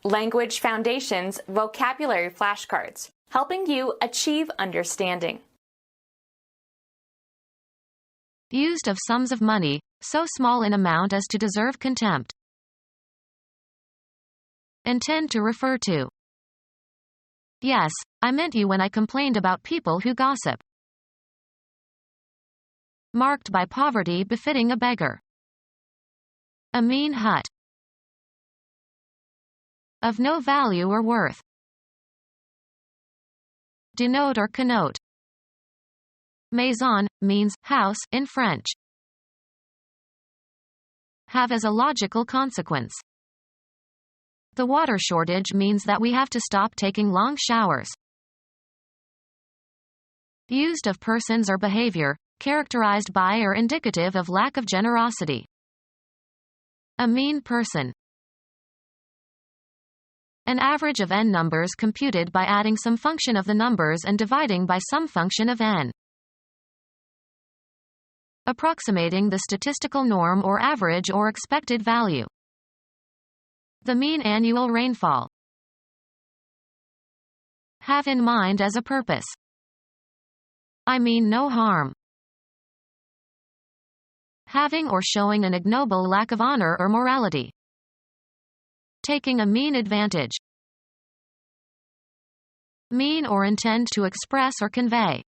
Language Foundations Vocabulary Flashcards, helping you achieve understanding. Used of sums of money, so small in amount as to deserve contempt. Intend to refer to. Yes, I meant you when I complained about people who gossip. Marked by poverty befitting a beggar. A mean hut. Of no value or worth. Denote or connote. Maison means house in French. Have as a logical consequence. The water shortage means that we have to stop taking long showers. Used of persons or behavior, characterized by or indicative of lack of generosity. A mean person. An average of n numbers computed by adding some function of the numbers and dividing by some function of n. Approximating the statistical norm or average or expected value. The mean annual rainfall. Have in mind as a purpose. I mean no harm. Having or showing an ignoble lack of honor or morality. Taking a mean advantage. Mean or intend to express or convey.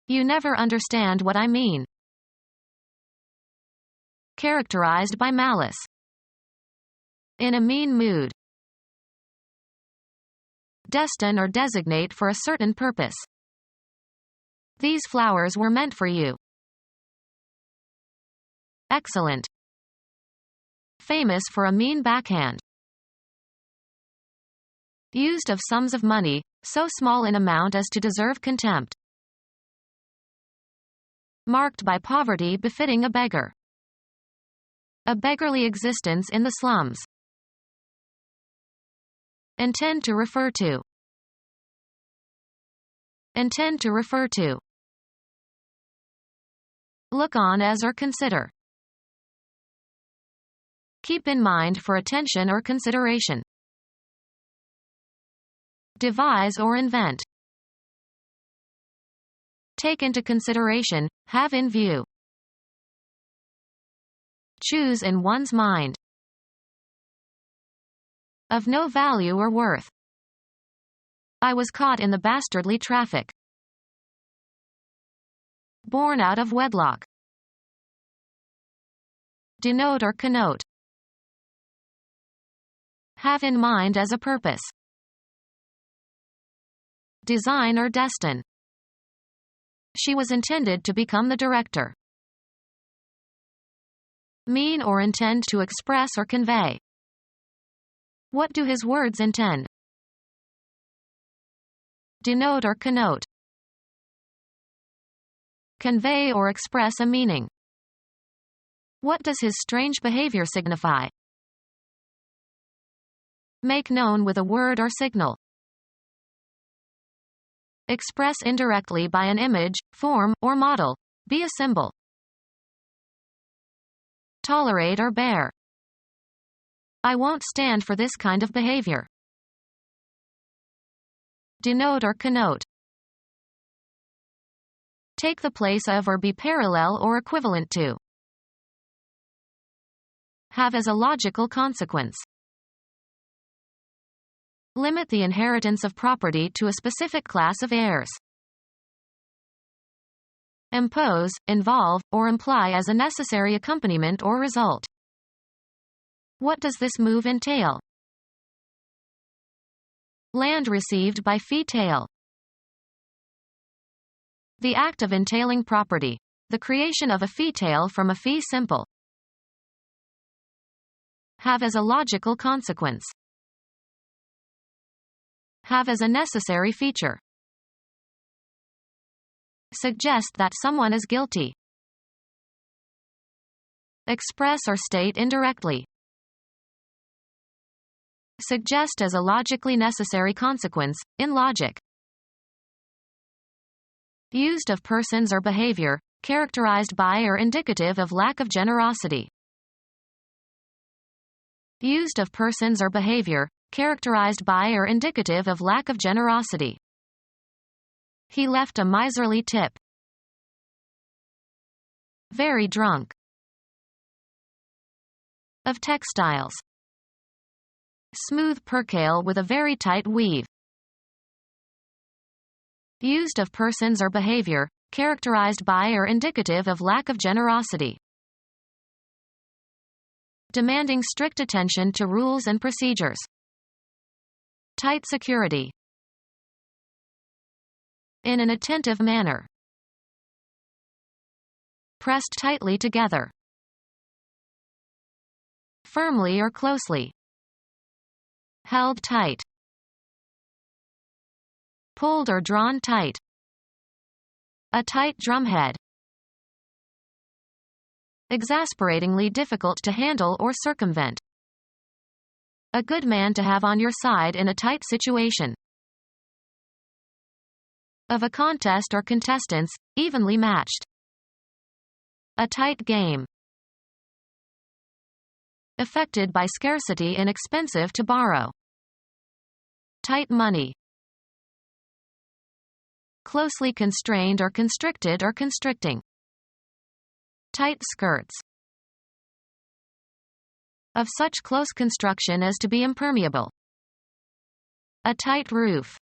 You never understand what I mean. Characterized by malice. In a mean mood. Destine or designate for a certain purpose. These flowers were meant for you. Excellent. Famous for a mean backhand. Used of sums of money, so small in amount as to deserve contempt. Marked by poverty befitting a beggar. A beggarly existence in the slums. Intend to refer to. Intend to refer to. Look on as or consider. Keep in mind for attention or consideration. Devise or invent. Take into consideration, have in view. Choose in one's mind. Of no value or worth. I was caught in the bastardly traffic. Born out of wedlock. Denote or connote. Have in mind as a purpose. Design or destine. She was intended to become the director. Mean or intend to express or convey. What do his words intend? Denote or connote. Convey or express a meaning. What does his strange behavior signify? Make known with a word or signal. Express indirectly by an image, form, or model. Be a symbol. Tolerate or bear. I won't stand for this kind of behavior. Denote or connote. Take the place of or be parallel or equivalent to. Have as a logical consequence. Limit the inheritance of property to a specific class of heirs. Impose, involve, or imply as a necessary accompaniment or result. What does this move entail? Land received by fee tail. The act of entailing property. The creation of a fee tail from a fee simple. Have as a logical consequence. Have as a necessary feature. Suggest that someone is guilty. Express or state indirectly. Suggest as a logically necessary consequence, in logic. Used of persons or behavior, characterized by or indicative of lack of generosity. Used of persons or behavior, characterized by or indicative of lack of generosity. He left a miserly tip. Very drunk. Of textiles. Smooth percale with a very tight weave. Used of persons or behavior, characterized by or indicative of lack of generosity. Demanding strict attention to rules and procedures. Tight security. In an attentive manner. Pressed tightly together. Firmly or closely. Held tight. Pulled or drawn tight. A tight drumhead. Exasperatingly difficult to handle or circumvent. A good man to have on your side in a tight situation. Of a contest or contestants, evenly matched. A tight game. Affected by scarcity and expensive to borrow. Tight money. Closely constrained or constricted or constricting. Tight skirts. Of such close construction as to be impermeable. A tight roof.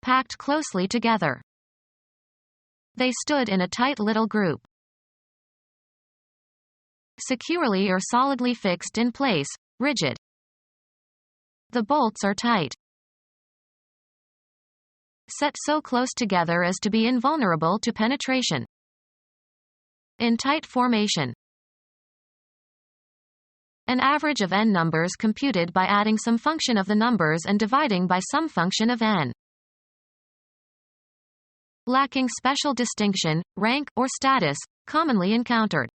Packed closely together. They stood in a tight little group. Securely or solidly fixed in place, rigid. The bolts are tight. Set so close together as to be invulnerable to penetration. In tight formation. An average of n numbers computed by adding some function of the numbers and dividing by some function of n. Lacking special distinction, rank, or status, commonly encountered.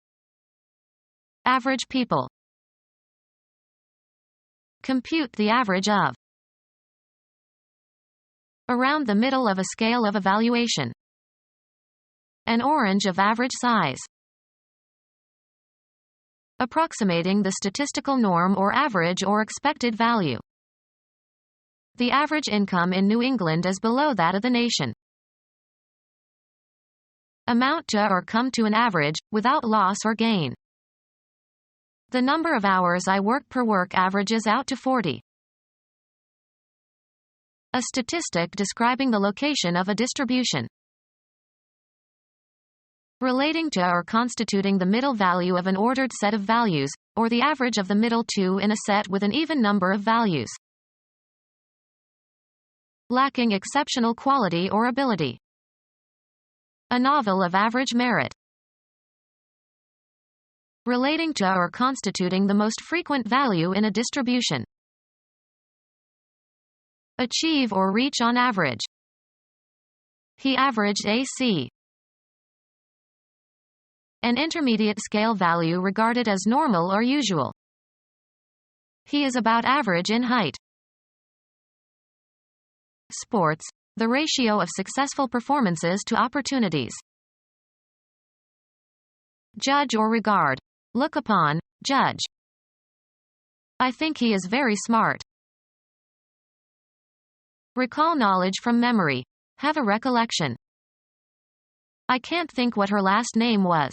Average people. Compute the average of. Around the middle of a scale of evaluation. An orange of average size. Approximating the statistical norm or average or expected value. The average income in New England is below that of the nation. Amount to or come to an average, without loss or gain. The number of hours I work per work averages out to 40. A statistic describing the location of a distribution. Relating to or constituting the middle value of an ordered set of values, or the average of the middle two in a set with an even number of values. Lacking exceptional quality or ability. A novel of average merit. Relating to or constituting the most frequent value in a distribution. Achieve or reach on average. He averaged AC. An intermediate scale value regarded as normal or usual. He is about average in height. Sports, the ratio of successful performances to opportunities. Judge or regard. Look upon, judge. I think he is very smart. Recall knowledge from memory. Have a recollection. I can't think what her last name was.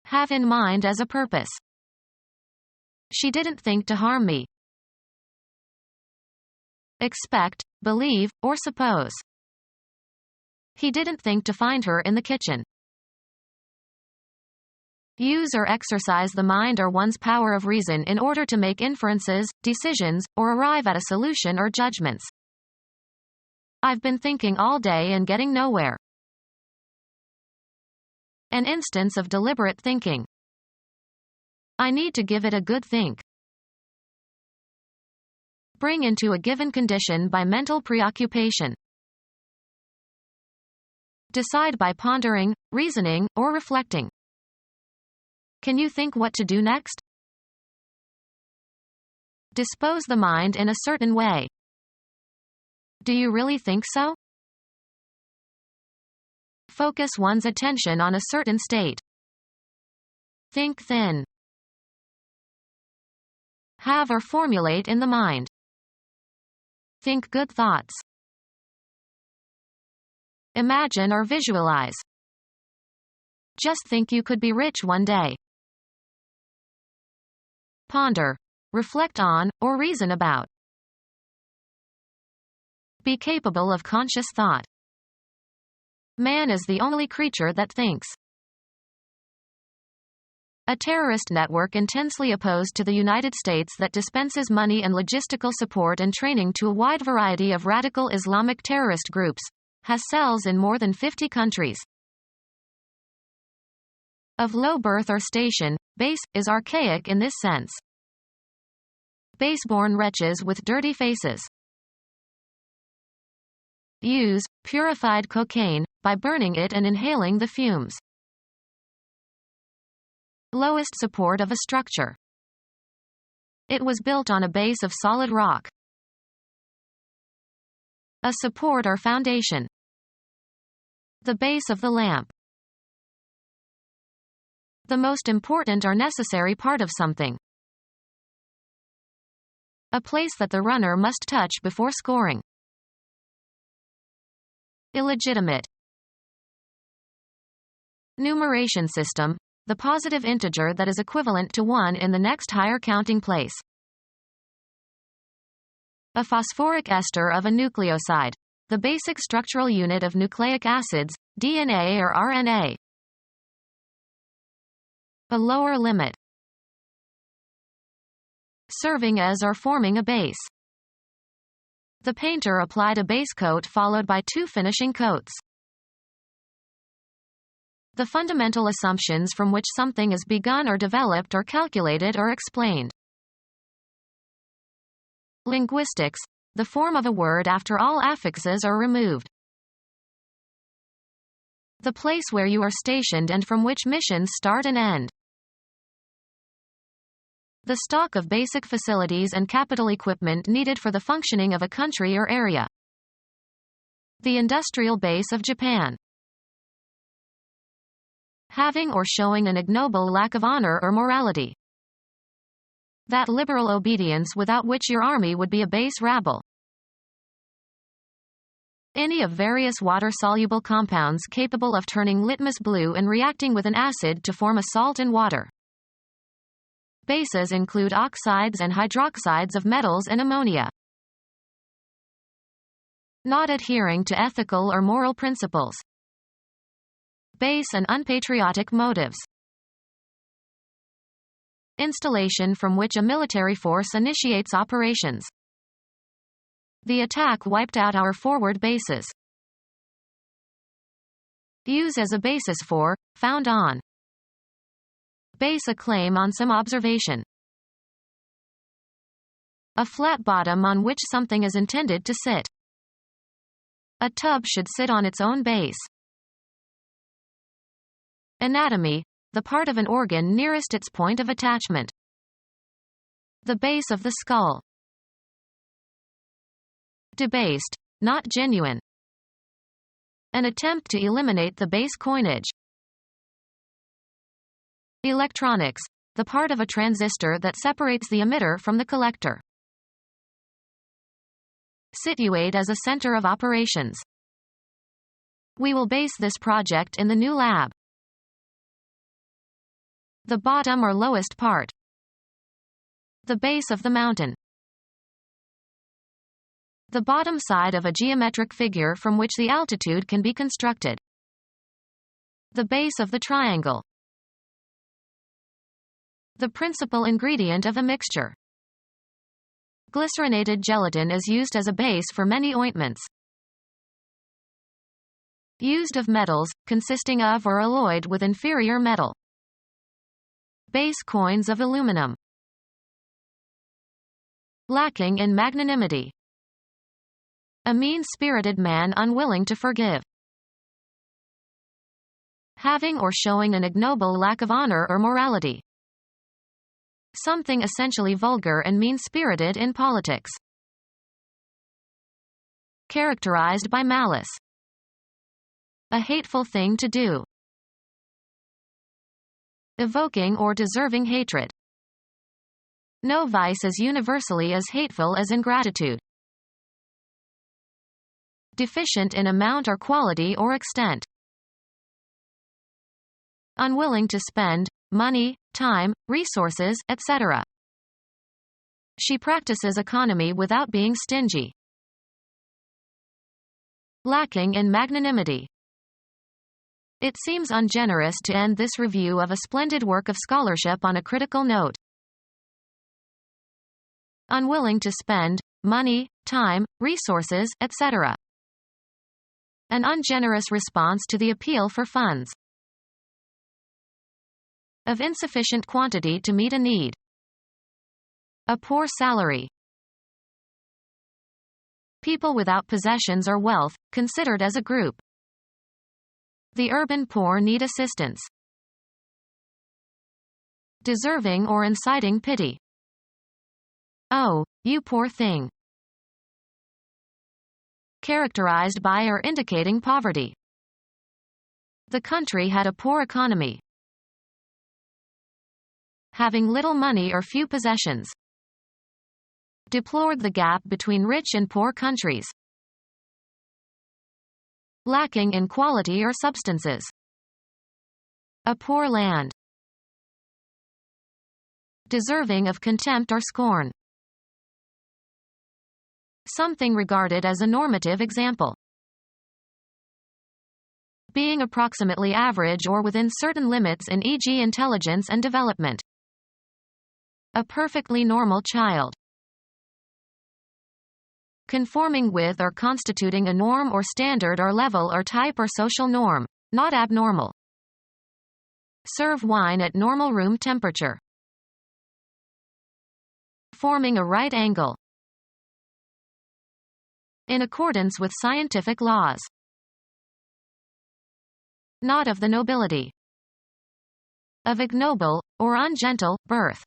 Have in mind as a purpose. She didn't think to harm me. Expect, believe, or suppose. He didn't think to find her in the kitchen. Use or exercise the mind or one's power of reason in order to make inferences, decisions, or arrive at a solution or judgments. I've been thinking all day and getting nowhere. An instance of deliberate thinking. I need to give it a good think. Bring into a given condition by mental preoccupation. Decide by pondering, reasoning, or reflecting. Can you think what to do next? Dispose the mind in a certain way. Do you really think so? Focus one's attention on a certain state. Think thin. Have or formulate in the mind. Think good thoughts. Imagine or visualize. Just think you could be rich one day. Ponder, reflect on, or reason about. Be capable of conscious thought. Man is the only creature that thinks. A terrorist network intensely opposed to the United States that dispenses money and logistical support and training to a wide variety of radical Islamic terrorist groups, has cells in more than 50 countries. Of low birth or station, base, is archaic in this sense. Base-born wretches with dirty faces. Use purified cocaine, by burning it and inhaling the fumes. Lowest support of a structure. It was built on a base of solid rock. A support or foundation. The base of the lamp. The most important or necessary part of something. A place that the runner must touch before scoring. Illegitimate. Numeration system, the positive integer that is equivalent to 1 in the next higher counting place. A phosphoric ester of a nucleoside, the basic structural unit of nucleic acids, DNA or RNA. A lower limit. Serving as or forming a base. The painter applied a base coat followed by 2 finishing coats. The fundamental assumptions from which something is begun or developed or calculated or explained. Linguistics, the form of a word after all affixes are removed. The place where you are stationed and from which missions start and end. The stock of basic facilities and capital equipment needed for the functioning of a country or area. The industrial base of Japan. Having or showing an ignoble lack of honor or morality. That liberal obedience without which your army would be a base rabble. Any of various water-soluble compounds capable of turning litmus blue and reacting with an acid to form a salt and water. Bases include oxides and hydroxides of metals and ammonia. Not adhering to ethical or moral principles. Base and unpatriotic motives. Installation from which a military force initiates operations. The attack wiped out our forward bases. Use as a basis for, found on. Base a claim on some observation. A flat bottom on which something is intended to sit. A tub should sit on its own base. Anatomy, the part of an organ nearest its point of attachment. The base of the skull. Debased, not genuine. An attempt to eliminate the base coinage. Electronics, the part of a transistor that separates the emitter from the collector. Situate as a center of operations. We will base this project in the new lab. The bottom or lowest part. The base of the mountain. The bottom side of a geometric figure from which the altitude can be constructed. The base of the triangle. The principal ingredient of a mixture. Glycerinated gelatin is used as a base for many ointments. Used of metals, consisting of or alloyed with inferior metal. Base coins of aluminum. Lacking in magnanimity. A mean-spirited man unwilling to forgive. Having or showing an ignoble lack of honor or morality. Something essentially vulgar and mean-spirited in politics. Characterized by malice. A hateful thing to do. evoking or deserving hatred. No vice is universally as hateful as ingratitude. Deficient in amount or quality or extent. Unwilling to spend money, time, resources, etc. She practices economy without being stingy. Lacking in magnanimity. It seems ungenerous to end this review of a splendid work of scholarship on a critical note. Unwilling to spend money, time, resources, etc. An ungenerous response to the appeal for funds. Of insufficient quantity to meet a need. A poor salary. People without possessions or wealth, considered as a group. The urban poor need assistance. Deserving or inciting pity. Oh, you poor thing. Characterized by or indicating poverty. The country had a poor economy. Having little money or few possessions. Deplored the gap between rich and poor countries. Lacking in quality or substances. A poor land. Deserving of contempt or scorn. Something regarded as a normative example. Being approximately average or within certain limits in e.g. intelligence and development. A perfectly normal child. Conforming with or constituting a norm or standard or level or type or social norm, not abnormal. Serve wine at normal room temperature. Forming a right angle. In accordance with scientific laws. Not of the nobility. Of ignoble, or ungentle, birth.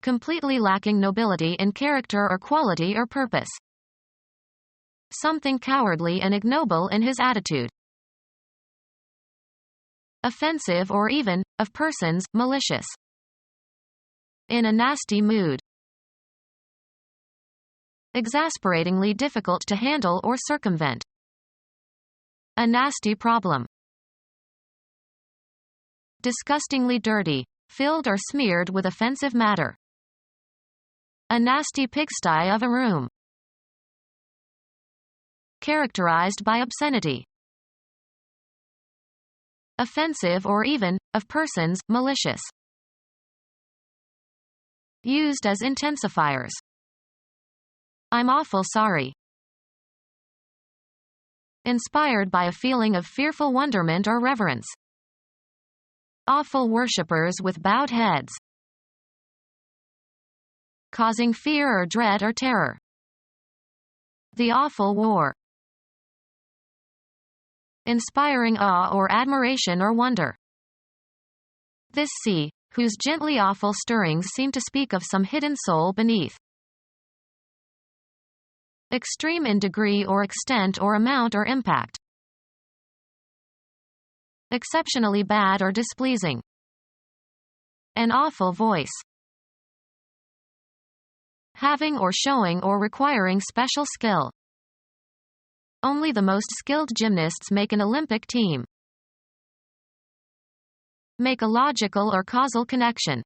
Completely lacking nobility in character or quality or purpose. Something cowardly and ignoble in his attitude. Offensive or even, of persons, malicious. In a nasty mood. Exasperatingly difficult to handle or circumvent. A nasty problem. Disgustingly dirty, filled or smeared with offensive matter. A nasty pigsty of a room. Characterized by obscenity. Offensive or even, of persons, malicious. Used as intensifiers. I'm awful sorry. Inspired by a feeling of fearful wonderment or reverence. Awful worshippers with bowed heads. Causing fear or dread or terror. The awful war. Inspiring awe or admiration or wonder. This sea, whose gently awful stirrings seem to speak of some hidden soul beneath. Extreme in degree or extent or amount or impact. Exceptionally bad or displeasing. An awful voice. Having or showing or requiring special skill. Only the most skilled gymnasts make an Olympic team. Make a logical or causal connection.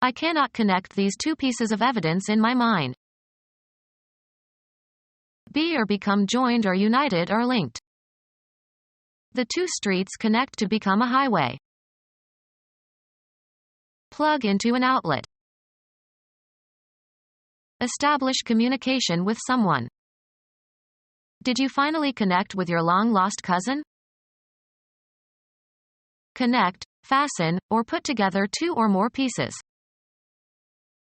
I cannot connect these two pieces of evidence in my mind. Be or become joined or united or linked. The two streets connect to become a highway. Plug into an outlet. Establish communication with someone. Did you finally connect with your long-lost cousin? Connect, fasten, or put together two or more pieces.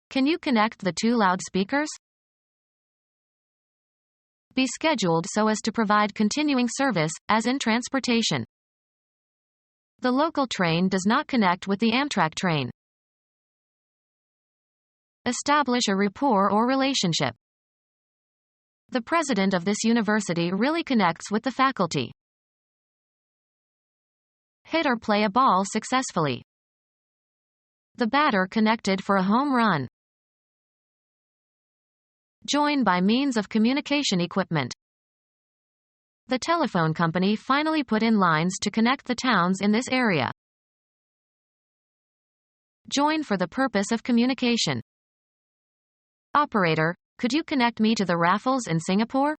Can you connect the two loudspeakers? Be scheduled so as to provide continuing service, as in transportation. The local train does not connect with the Amtrak train. Establish a rapport or relationship. The president of this university really connects with the faculty. Hit or play a ball successfully. The batter connected for a home run. Join by means of communication equipment. The telephone company finally put in lines to connect the towns in this area. Join for the purpose of communication. Operator, could you connect me to the Raffles in Singapore?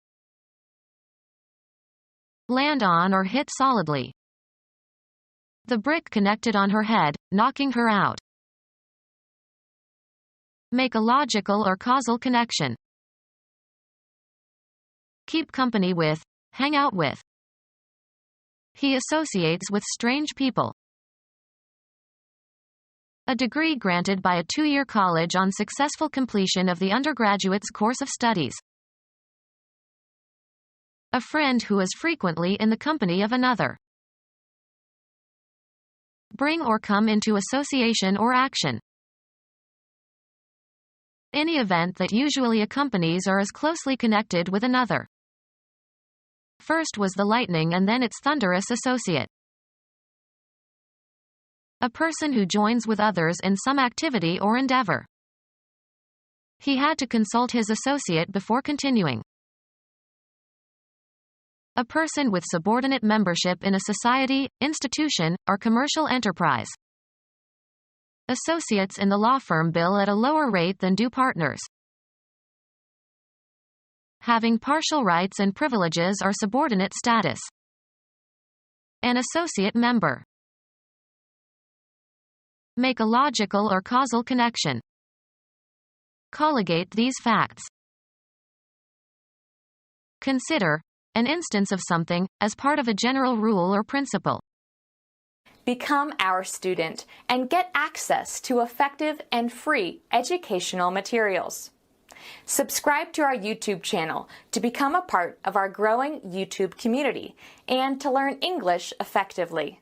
Land on or hit solidly. The brick connected on her head, knocking her out. Make a logical or causal connection. Keep company with, hang out with. He associates with strange people. A degree granted by a 2-year college on successful completion of the undergraduate's course of studies. A friend who is frequently in the company of another. Bring or come into association or action. Any event that usually accompanies or is closely connected with another. First was the lightning and then its thunderous associate. A person who joins with others in some activity or endeavor. He had to consult his associate before continuing. A person with subordinate membership in a society, institution, or commercial enterprise. Associates in the law firm bill at a lower rate than do partners. Having partial rights and privileges or subordinate status. An associate member. Make a logical or causal connection. Colligate these facts. Consider an instance of something as part of a general rule or principle. Become our student and get access to effective and free educational materials. Subscribe to our YouTube channel to become a part of our growing YouTube community and to learn English effectively.